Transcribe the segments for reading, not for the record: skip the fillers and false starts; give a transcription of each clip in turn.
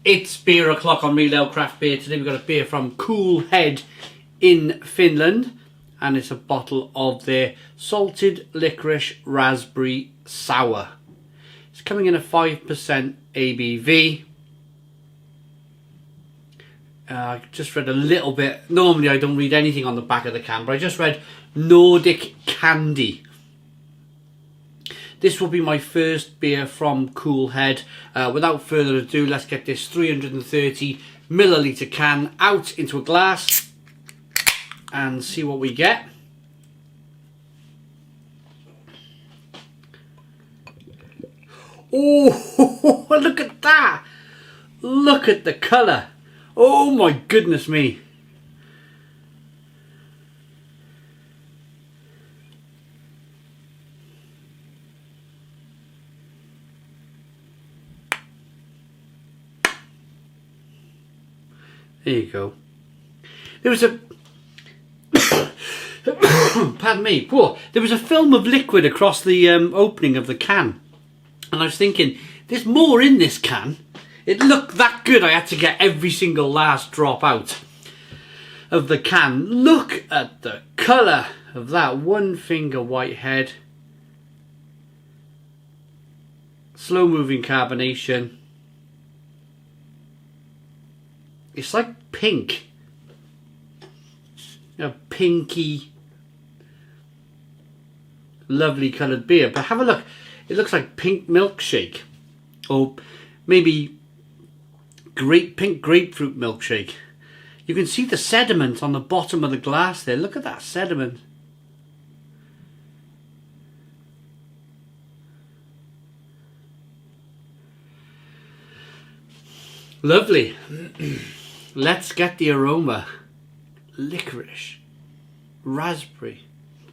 It's beer o'clock on Real Ale Craft Beer. Today we've got a beer from Coolhead in Finland, and it's a bottle of their salted licorice raspberry sour. It's coming in at 5% ABV. I just read a little bit. Normally I don't read anything on the back of the can, but I just read Nordic Candy. This will be my first beer from Coolhead. Without further ado, let's get this 330 milliliter can out into a glass and see what we get. Oh, look at that! Look at the colour! Oh my goodness me! There you go. There was a pardon me. Whoa. There was a film of liquid across the opening of the can, and I was thinking, there's more in this can. It looked that good. I had to get every single last drop out of the can. Look at the colour of that one finger white head. Slow moving carbonation. It's like pink. A pinky, lovely coloured beer. But have a look. It looks like pink milkshake. Or maybe pink grapefruit milkshake. You can see the sediment on the bottom of the glass there. Look at that sediment. Lovely. Let's get the aroma. Licorice. Raspberry.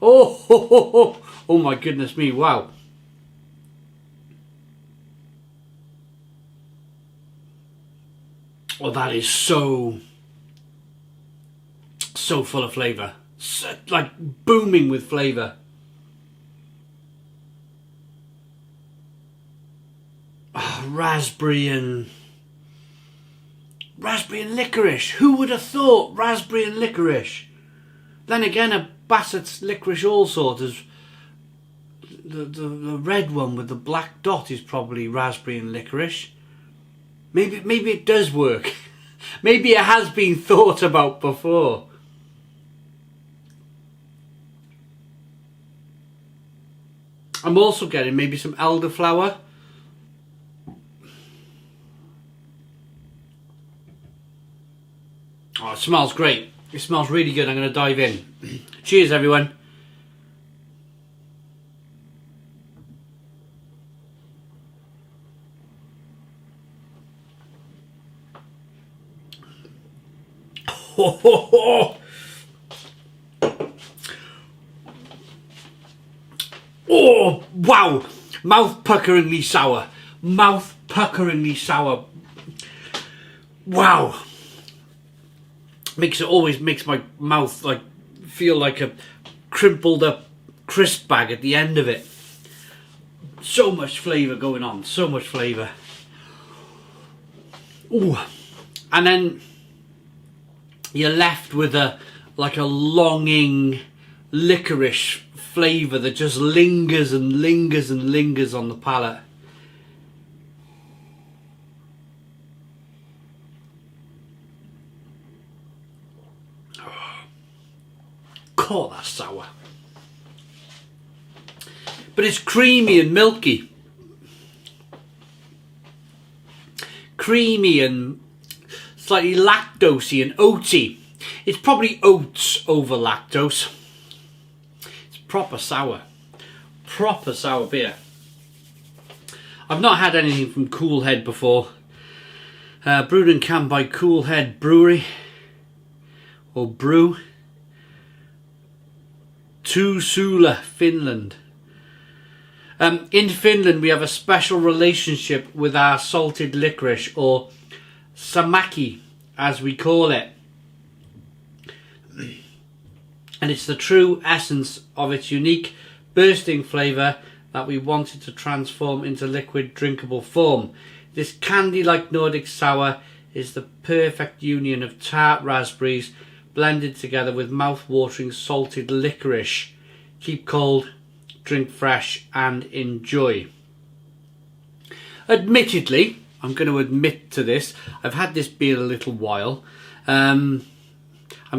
Oh my goodness me, wow. Oh, that is so full of flavour. So, like booming with flavour. Oh, raspberry and licorice. Who would have thought raspberry and licorice? Then again, a Bassett's licorice all sort is the red one with the black dot is probably raspberry and licorice. Maybe it does work. Maybe it has been thought about before. I'm also getting maybe some elderflower. Oh, it smells great. It smells really good. I'm going to dive in. Cheers, everyone. Oh, wow. Mouth puckeringly sour. Mouth puckeringly sour. Wow. Always makes my mouth like feel like a crumpled up crisp bag at the end of it. So much flavour going on, so much flavour. Ooh. And then you're left with a longing licorice flavour that just lingers and lingers and lingers on the palate. Oh, that's sour. But it's creamy and milky. Creamy and slightly lactosey and oaty. It's probably oats over lactose. It's proper sour. Proper sour beer. I've not had anything from Coolhead before. Brewed and canned by Coolhead Brewery. Or Brew. Tuusula, Finland. In Finland we have a special relationship with our salted licorice, or samaki as we call it. And it's the true essence of its unique bursting flavour that we wanted to transform into liquid drinkable form. This candy-like Nordic sour is the perfect union of tart raspberries blended together with mouth-watering salted licorice. Keep cold, drink fresh and enjoy. Admittedly, I'm going to admit to this, I've had this beer a little while. I'm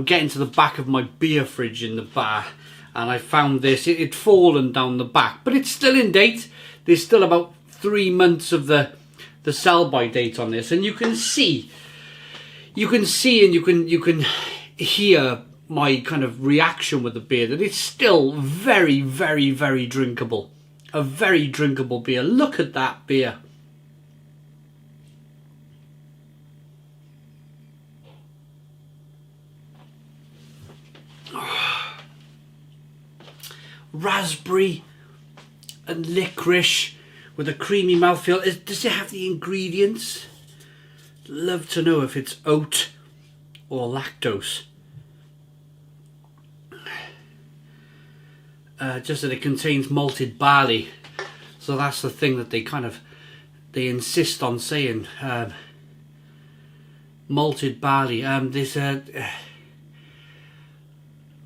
getting to the back of my beer fridge in the bar and I found this. It'd fallen down the back, but it's still in date. There's still about 3 months of the sell-by date on this, and you can see and you can hear my kind of reaction with the beer, that it's still very, very, very drinkable. A very drinkable beer. Look at that beer. Raspberry and licorice with a creamy mouthfeel. Does it have the ingredients? Love to know if it's oat or lactose. Just that it contains malted barley, so that's the thing that they insist on saying. Malted barley. There's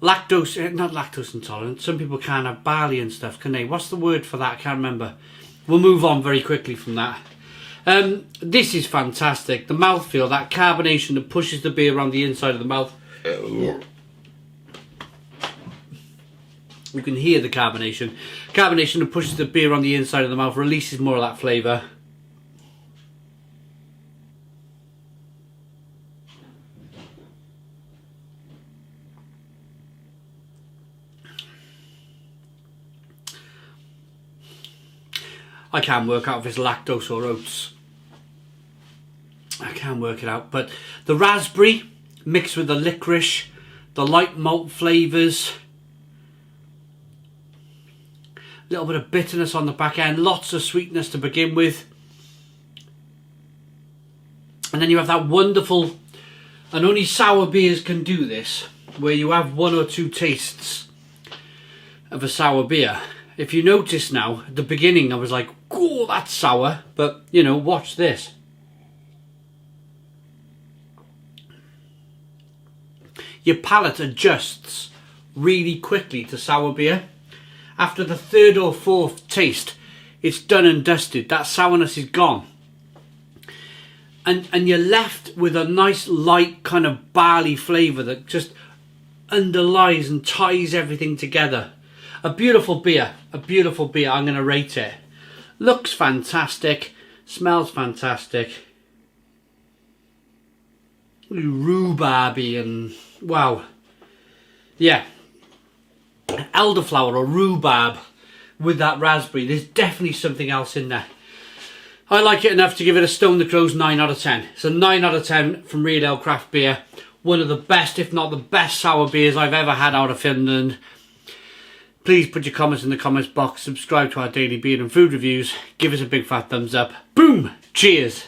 lactose, not lactose intolerant. Some people can't have barley and stuff, can they? What's the word for that? I can't remember. We'll move on very quickly from that. This is fantastic. The mouthfeel, that carbonation that pushes the beer around the inside of the mouth. You can hear the carbonation. Carbonation that pushes the beer on the inside of the mouth, releases more of that flavour. I can't work out if it's lactose or oats. I can't work it out. But the raspberry mixed with the licorice, the light malt flavours, a little bit of bitterness on the back end, lots of sweetness to begin with. And then you have that wonderful, and only sour beers can do this, where you have 1 or 2 tastes of a sour beer. If you notice now, at the beginning I was like, oh, that's sour, but you know, watch this. Your palate adjusts really quickly to sour beer. After the 3rd or 4th taste, it's done and dusted. That sourness is gone. And you're left with a nice light kind of barley flavour that just underlies and ties everything together. A beautiful beer, a beautiful beer. I'm going to rate it. Looks fantastic, smells fantastic. Rhubarby and wow. Yeah. Elderflower or rhubarb with that raspberry. There's definitely something else in there. I like it enough to give it a Stone the Crows 9 out of 10. It's a 9 out of 10 from Real Ale Craft Beer. One of the best, if not the best sour beers I've ever had out of Finland. Please put your comments in the comments box. Subscribe to our daily beer and food reviews. Give us a big fat thumbs up. Boom! Cheers!